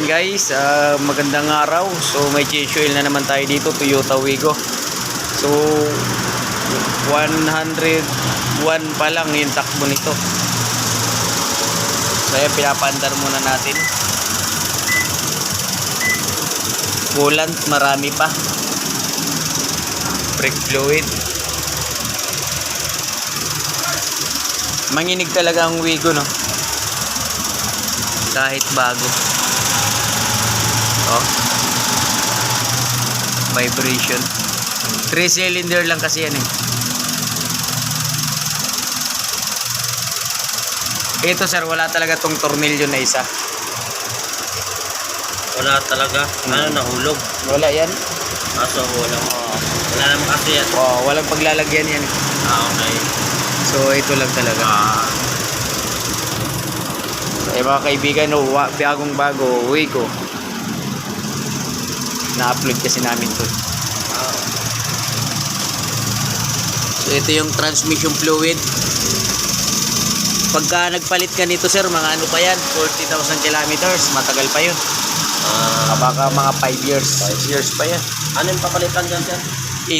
Ayan guys, magandang araw. So may change oil na naman tayo dito, Toyota Wigo. So 101 pa lang yung takbo nito. So ayan, pinapaandar muna natin. Coolant, marami pa. Brake fluid. Manginig talaga ang Wigo, no? Kahit bago. Oh. Vibration. 3 cylinder lang kasi yan eh. Ito sir, wala talaga tong tornilyo na isa. Wala talaga. Ano, nahulog? Wala yan. So walang, wala naman kasi yan. Oh, walang paglalagyan yan. Okay. So ito lang talaga. Eh mga kaibigan, bagong bago, Wigo. Na-upload kasi namin to. So ito yung transmission fluid. Pagka nagpalit ka nito sir, mga ano pa yan, 40,000 kilometers, matagal pa yun. Baka mga 5 years, 6 years pa yan. Ano yung papalitan dyan sir?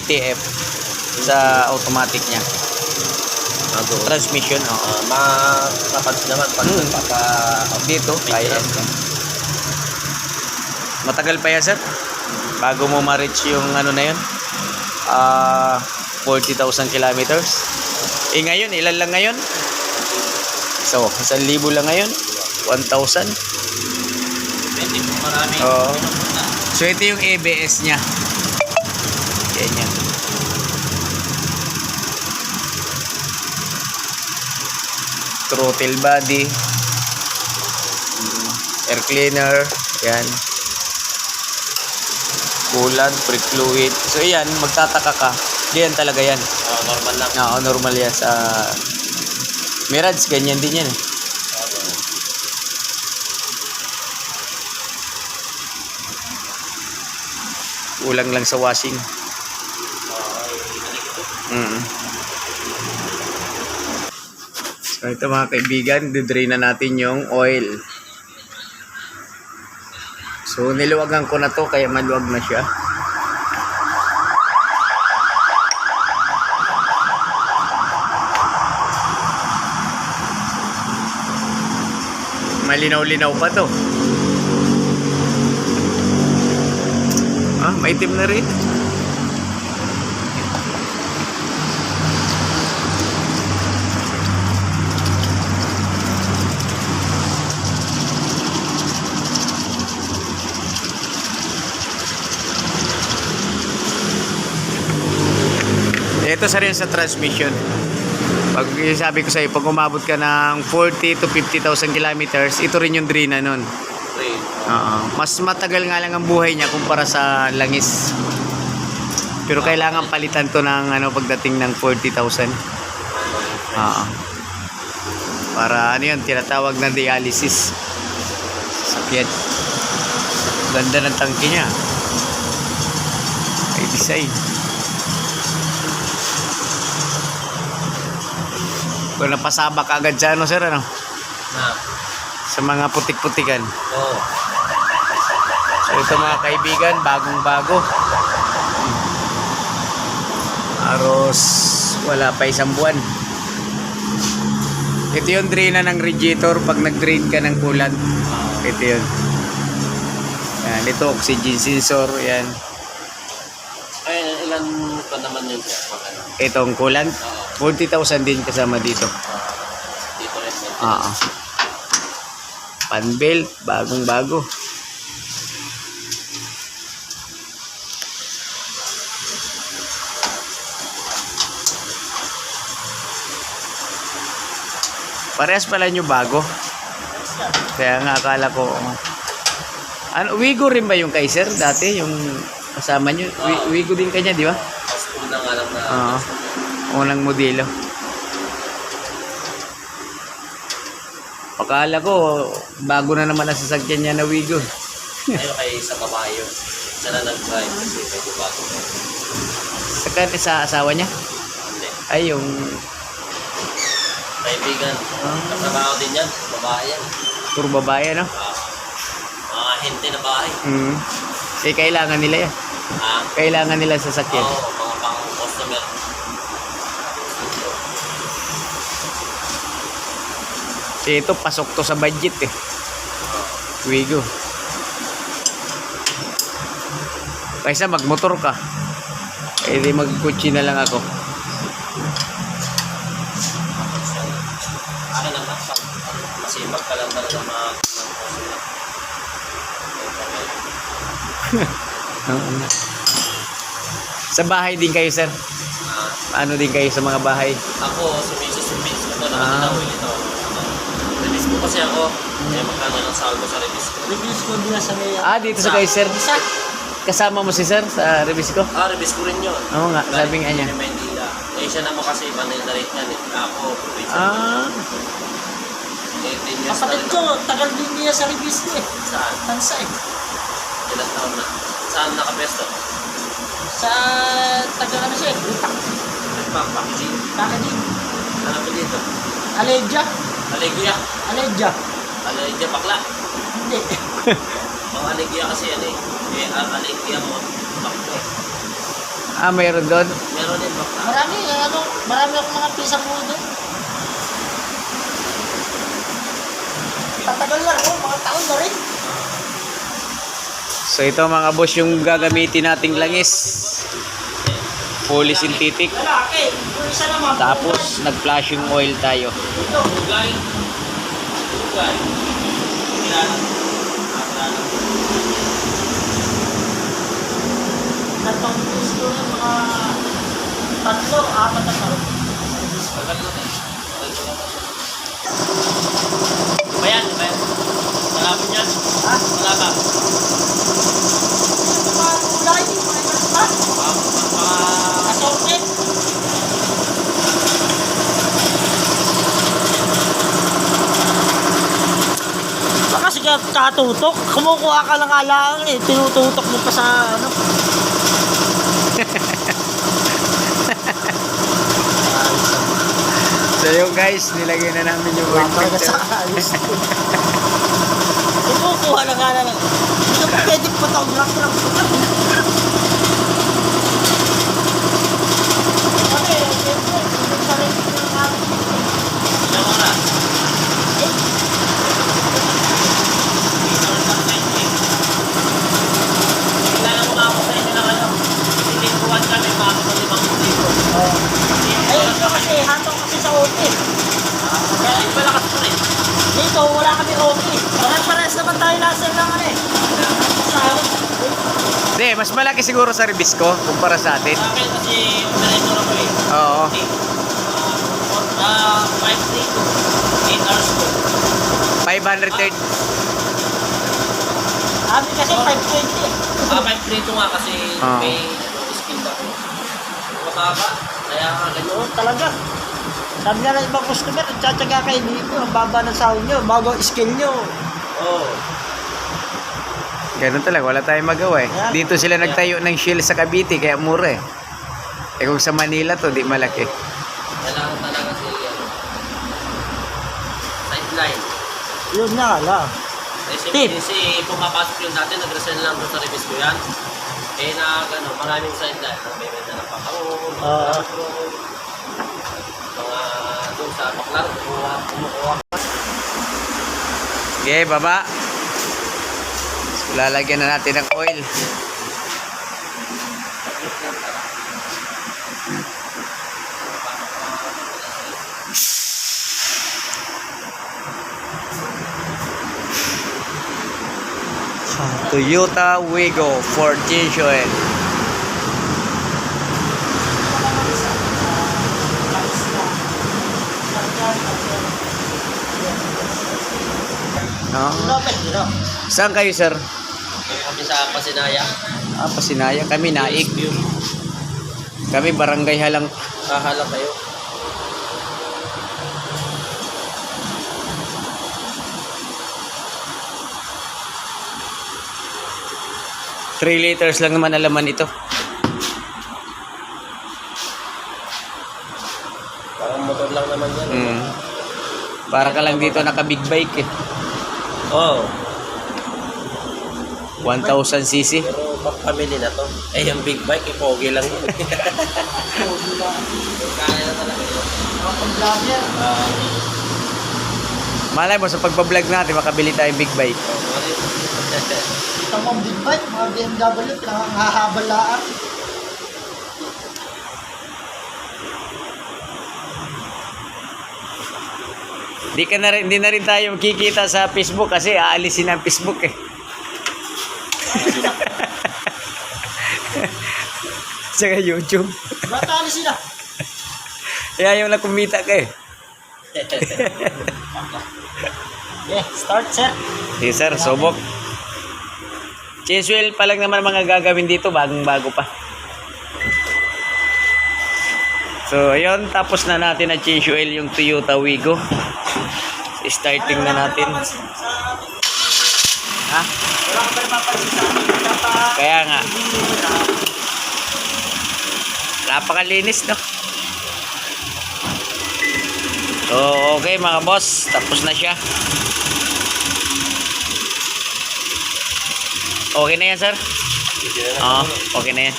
ATF sa automatic niya. Transmission, oo. Makapat naman pag dito, kaya. Matagal pa yan sir. Bago mo ma-reach yung ano na yun, 40,000 kilometers. Eh ngayon, ilan lang ngayon? So, 1,000 lang ngayon. 1,000. Hindi po marami. Oo. So ito yung ABS nya. Ganyan. Throttle body, air cleaner, yan, coolant, brake fluid. So yan, magtataka ka, ganyan talaga yan. Normal lang. Oo, normal yan sa Mirage, ganyan din yan eh. Kulang lang sa washing. So ito mga kaibigan, didrain na natin yung oil. So niluwagan ko na to kaya maluwag na siya. Malinaw-linaw pa to. Maitim na rin. Ito sa rin sa transmission. Pag sabi ko sa iyo, pag umabot ka ng 40 to 50,000 kilometers, ito rin yung drina nun. Mas matagal nga lang ang buhay niya kumpara sa langis. Pero kailangan palitan to ng ano pagdating ng 40,000. Para ano yun, tinatawag na dialysis. Sakyan. Ganda ng tangke niya. May design. Kung napasabak agad sa ano sir, ano? Sa mga putik-putikan. So ito mga kaibigan, bagong bago. Aros, wala pa isang buwan. Ito yung drain ng radiator pag nag-drain ka ng coolant. Ito yun. Yan, ito oxygen sensor, yan. Ay, ilan pa naman yun sir? Itong coolant, 40,000 din kasama dito. Dito rin. Pan belt, bagong bago. Parehas pala nyo bago. Kaya nga akala ko ano, Wigo rin ba yung Kaiser dati? Yung kasama nyo? Wigo din kanya, di ba? Unang alam na. Unang modelo. Akala ko bago na naman ang sasakyan niya na Wigo. Ayun kay sa kabayo. Sana nag-drive kasi medyo bago. Sa asawa niya? Hindi. Ay, yung Kaibigan. Nagtrabaho din yan. Babae yan. puro babae, no? Mga ahente na bahay. Eh, kailangan nila yan. Ah, Kailangan nila sasakyan. oo, mga pang customer. Eh, ito, pasok to sa budget eh. Wigo. Kaysa magmotor ka. Eh, di magkutsi na lang ako. Akin naman, masipag ka lang talaga mga Oo nga. Sa bahay din kayo, sir? Ano din kayo sa mga bahay? Ako, si Mrs. Ribis ko to, nakatinawi ito. Ribis ko kasi ako, eh magkano ng sahod ko sa ribis ko. Reviews ko din sa may... Dito sa kayo, sir. Kasama mo si sir sa release ko? Ribis ko rin yun. Oo nga, sabi nga niya. Galing Maynila. Eh, siya naman kasi iba na yung direct niya. Ako, probinsya. 18 years Kapatid na ko, tagal din niya sa reviews ko eh. Saan? Tansa eh. Ilang taon na? Saan nakapesto? Sa tagal ano siya eh. Butak. Packaging. Packaging. Ano po dito? Aledya. Alegria. Aledya. Alegria bakla. Hindi. Ang alegria kasi yan eh. Eh, ang alegria mo, bakla eh. Mayroon doon? Meron din bakla. Marami akong mga pisang mo doon. Tatagal na ako, mga taon na rin. So ito mga boss yung gagamitin nating langis. Fully synthetic. Lalaki, yung isa naman. Tapos nag-flashing oil tayo. Ito. Ugay. Ugay. Kilala. Kilala. Natang gusto ng mga 3, 4 na taon. Tagal na eh. Bayan, bayan. Wala mo yan? Ha? Wala ba? Mga kulay, mga iba. Assorted. Baka sige katutok, kumukuha ka lang alang eh, tinututok mo pa sa ano. So yung guys, nilagay na namin yung Wala oil talaga filter. sa ayos. Kumukuha lang alang. Hindi mo pwede photograph lang. Kami, siyempre, yung sarili ko ng ating Ilang oras? Kilala mo nga ako sa inyo ng ano. Silikuan kami, bago ng 5 libo. Ay, ito kasi, hatong kasi sa office. Kaya yung malakas ko rin. Dito, wala kami office. Parang-pares naman tayo nasa lang ano eh. Sa akin. Hindi, mas malaki siguro sa Ribisco kumpara sa atin. Sa akin kasi operator ako eh. Oo. 5 day to 8 hours ko. 530. Amin kasi 520 eh. 5 day to nga kasi Ah. may skill ako. Mababa. Kaya nga ganyan. Oo, talaga. Sabi nga ng ibang customer, tsatsaga kayo dito. Ang baba ng sahod nyo, bago skill nyo. Oo. Ganun talaga, wala tayong magawa eh. Yeah. Dito sila nagtayo ng shield sa Cavite, kaya mura eh. Eh kung sa Manila to, di malaki. Kailangan talaga si sideline. Yun nga lang. Tip. Kasi pumapasok yung dati, nag-resign lang doon sa release ko yan. Eh na gano'n, maraming sideline. Nagbebenta ng pakaon, mga doon sa baklar, kumukuha. Okay, baba. So, lalagyan na natin ng oil. Toyota Wigo 14 oil. No? Lopez, dito. Saan kayo, sir? Kami sa Pasinaya. Pasinaya. Kami Naik. View. Kami Barangay Halang. Kahalap kayo. Three liters lang naman alaman ito. Parang motor lang naman yan. Para ka lang dito naka big bike eh. Oo. 1000cc. Pero pag family na to, eh yung big bike, ipogi lang yun. Kaya na talaga yun. Ang vlogger. Malay mo, sa pagpa-vlog natin, makabili tayong big bike. Ito mo ang big bike, mga BMW, pinangahabalaan. Hindi na rin tayo makikita sa Facebook kasi aalisin ang Facebook eh. Saka YouTube. Bata alis sila. Kaya yung nakumita ka eh. Yeah, start sir. Sige sir, subok. Change wheel pa lang naman mga gagawin dito, bagong-bago pa. So, ayun, tapos na natin na change oil yung Toyota Wigo. Starting na natin. Ha? Wala ka pa napapansin sa akin. Kaya nga. Napakalinis, no? So, okay mga boss, tapos na siya. Okay na yan, sir? Oo, okay na yan.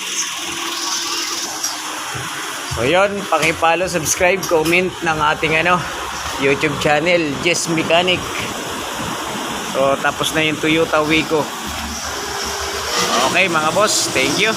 So yun, pakipalo, subscribe, comment ng ating YouTube channel, Jess Mechanic. So tapos na yung Toyota Wigo. Okay mga boss, thank you.